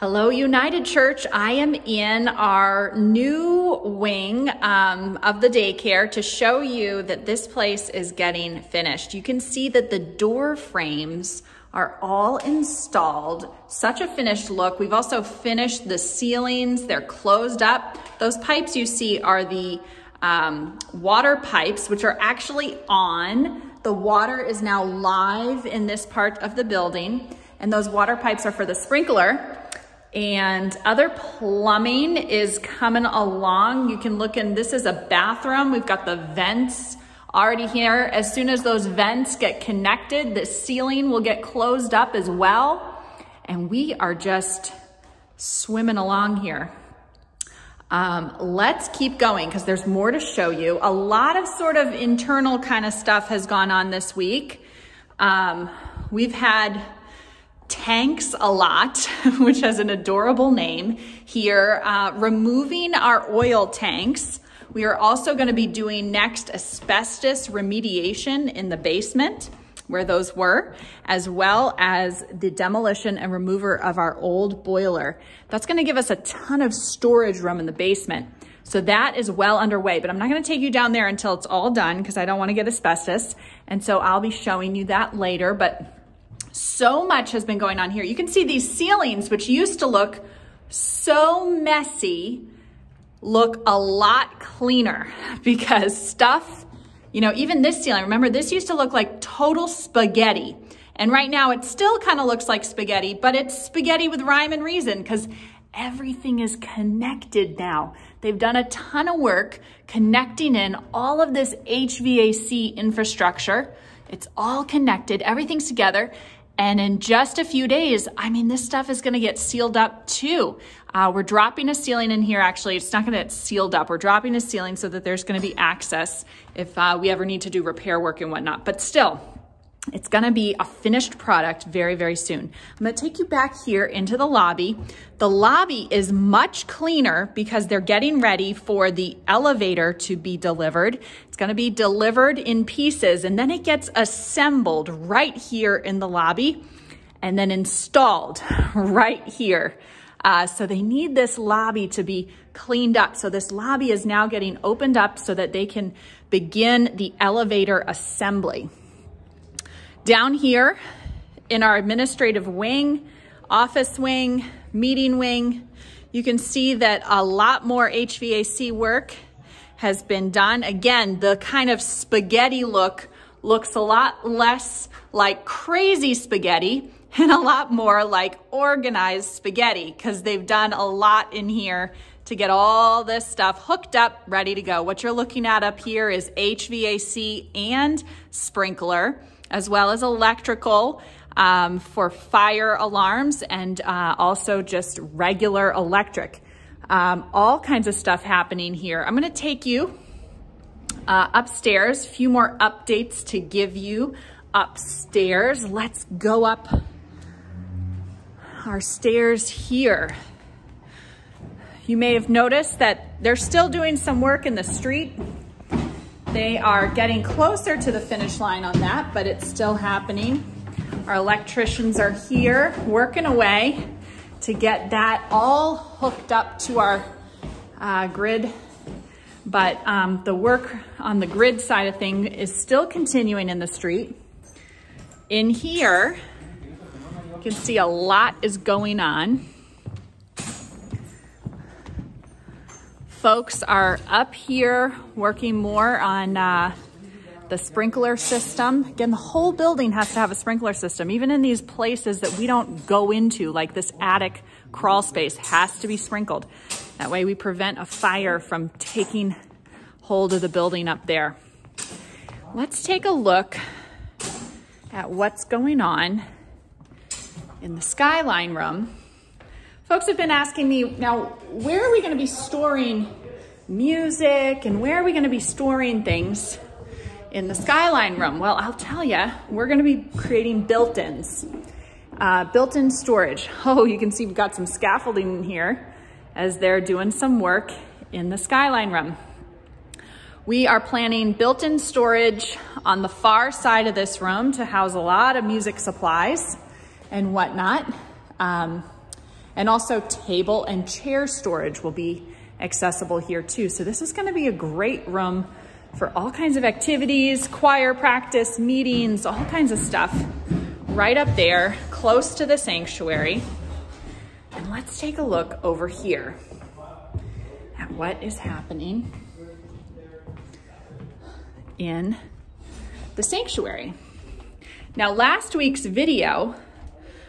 Hello, United Church. I am in our new wing of the daycare to show you that this place is getting finished. You can see that the door frames are all installed. Such a finished look. We've also finished the ceilings. They're closed up. Those pipes you see are the water pipes, which are actually on. The water is now live in this part of the building, and those water pipes are for the sprinkler. And other plumbing is coming along. You can look in, this is a bathroom. We've got the vents already here. As soon as those vents get connected, the ceiling will get closed up as well. And we are just swimming along here. Let's keep going because there's more to show you. A lot of sort of internal kind of stuff has gone on this week. We've had tanks a lot, which has an adorable name here, removing our oil tanks. We are also going to be doing next asbestos remediation in the basement where those were, as well as the demolition and removal of our old boiler. That's going to give us a ton of storage room in the basement. So that is well underway, but I'm not going to take you down there until it's all done because I don't want to get asbestos. And so I'll be showing you that later, but so much has been going on here. You can see these ceilings, which used to look so messy, look a lot cleaner because stuff, you know, even this ceiling, remember this used to look like total spaghetti. And right now it still kind of looks like spaghetti, but it's spaghetti with rhyme and reason because everything is connected now. They've done a ton of work connecting in all of this HVAC infrastructure. It's all connected, everything's together. And in just a few days, I mean, this stuff is gonna get sealed up too. We're dropping a ceiling in here. Actually, it's not gonna get sealed up. We're dropping a ceiling so that there's gonna be access if we ever need to do repair work and whatnot. But still, it's gonna be a finished product very, very soon. I'm gonna take you back here into the lobby. The lobby is much cleaner because they're getting ready for the elevator to be delivered. It's gonna be delivered in pieces and then it gets assembled right here in the lobby and then installed right here. So they need this lobby to be cleaned up. So this lobby is now getting opened up so that they can begin the elevator assembly. Down here in our administrative wing, office wing, meeting wing, you can see that a lot more HVAC work has been done. Again, the kind of spaghetti look looks a lot less like crazy spaghetti and a lot more like organized spaghetti because they've done a lot in here to get all this stuff hooked up, ready to go. What you're looking at up here is HVAC and sprinkler, as well as electrical for fire alarms and also just regular electric. All kinds of stuff happening here. I'm gonna take you upstairs, a few more updates to give you upstairs. Let's go up our stairs here. You may have noticed that they're still doing some work in the street. They are getting closer to the finish line on that, but it's still happening. Our electricians are here working away to get that all hooked up to our grid. But the work on the grid side of things is still continuing in the street. In here, you can see a lot is going on. Folks are up here working more on the sprinkler system. Again, the whole building has to have a sprinkler system. Even in these places that we don't go into, like this attic crawl space, has to be sprinkled. That way we prevent a fire from taking hold of the building up there. Let's take a look at what's going on in the Skyline Room. Folks have been asking me, now, where are we gonna be storing music and where are we gonna be storing things in the Skyline Room? Well, I'll tell you, we're gonna be creating built-ins, built-in storage. Oh, you can see we've got some scaffolding in here as they're doing some work in the Skyline Room. We are planning built-in storage on the far side of this room to house a lot of music supplies and whatnot. And also table and chair storage will be accessible here too. So this is gonna be a great room for all kinds of activities, choir practice, meetings, all kinds of stuff right up there, close to the sanctuary. And let's take a look over here at what is happening in the sanctuary. Now, last week's video,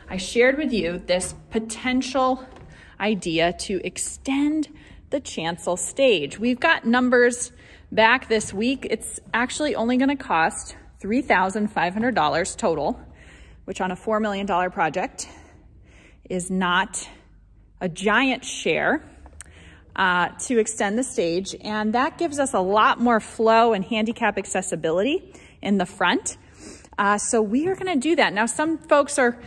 I shared with you this potential idea to extend the chancel stage. We've got numbers back this week. It's actually only going to cost $3,500 total, which on a $4 million project is not a giant share to extend the stage. And that gives us a lot more flow and handicap accessibility in the front. So we are going to do that. Now, some folks are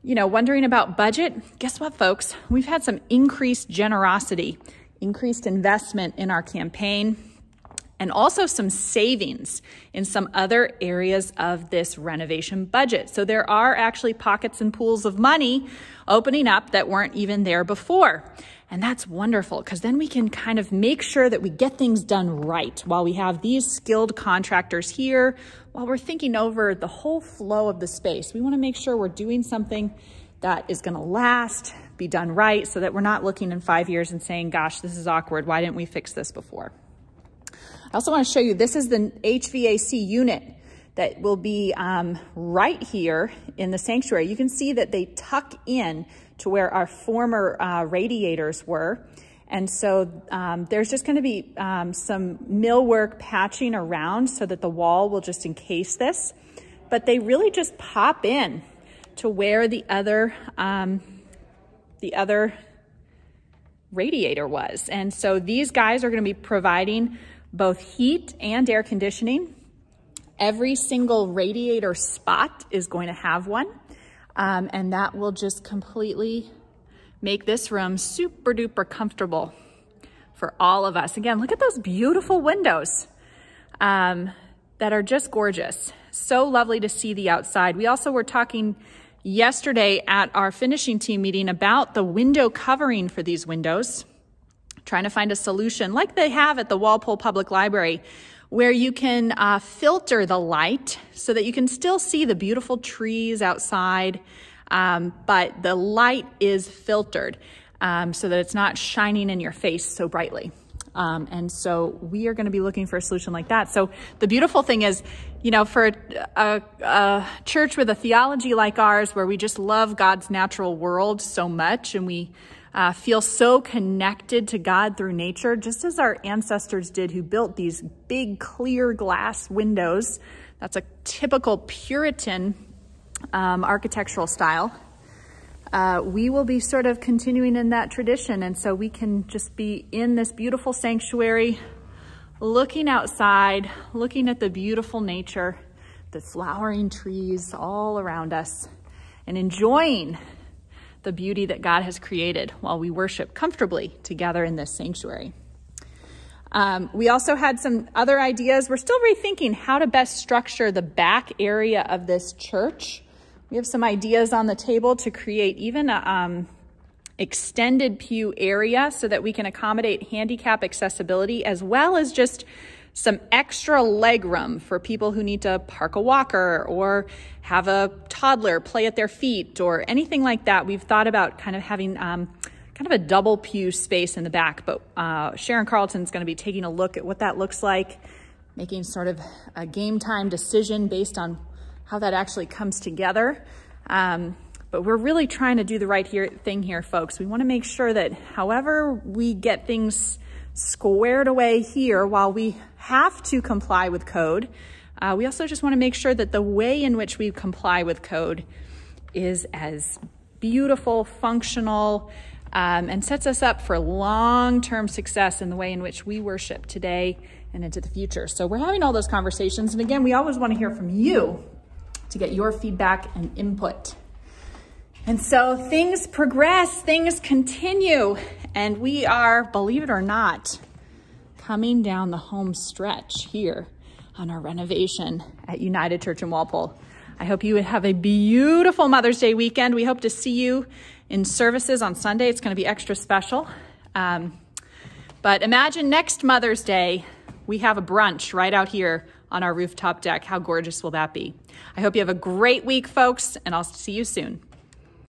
wondering about budget. Guess what, folks? We've had some increased generosity, increased investment in our campaign, and also some savings in some other areas of this renovation budget. So there are actually pockets and pools of money opening up that weren't even there before. And that's wonderful, because then we can kind of make sure that we get things done right while we have these skilled contractors here, while we're thinking over the whole flow of the space. We want to make sure we're doing something that is going to last, be done right, so that we're not looking in 5 years and saying, gosh, this is awkward. Why didn't we fix this before? I also want to show you, this is the HVAC unit that will be right here in the sanctuary. You can see that they tuck in to where our former radiators were. And so there's just going to be some millwork patching around so that the wall will just encase this. But they really just pop in to where the other radiator was. And so these guys are going to be providing both heat and air conditioning. Every single radiator spot is going to have one. And that will just completely make this room super duper comfortable for all of us. Again, look at those beautiful windows that are just gorgeous. So lovely to see the outside. We also were talking yesterday at our finishing team meeting about the window covering for these windows, trying to find a solution like they have at the Walpole Public Library, where you can filter the light so that you can still see the beautiful trees outside, but the light is filtered so that it's not shining in your face so brightly. And so we are going to be looking for a solution like that. So the beautiful thing is, for a church with a theology like ours, where we just love God's natural world so much, and we feel so connected to God through nature, just as our ancestors did, who built these big clear glass windows. That's a typical Puritan architectural style. We will be sort of continuing in that tradition. And so we can just be in this beautiful sanctuary, looking outside, looking at the beautiful nature, the flowering trees all around us, and enjoying the beauty that God has created while we worship comfortably together in this sanctuary. We also had some other ideas. We're still rethinking how to best structure the back area of this church. We have some ideas on the table to create even an extended pew area so that we can accommodate handicap accessibility, as well as just some extra leg room for people who need to park a walker or have a toddler play at their feet or anything like that. We've thought about kind of having kind of a double pew space in the back, but Sharon Carlton's going to be taking a look at what that looks like, making sort of a game time decision based on how that actually comes together. But we're really trying to do the right thing here, folks. We want to make sure that however we get things squared away here, while we have to comply with code, we also just want to make sure that the way in which we comply with code is as beautiful, functional, and sets us up for long-term success in the way in which we worship today and into the future. So we're having all those conversations. And again, we always want to hear from you to get your feedback and input. And so things progress, things continue, and we are, believe it or not, coming down the home stretch here on our renovation at United Church in Walpole. I hope you have a beautiful Mother's Day weekend. We hope to see you in services on Sunday. It's gonna be extra special. But imagine next Mother's Day, we have a brunch right out here on our rooftop deck. How gorgeous will that be? I hope you have a great week, folks, and I'll see you soon.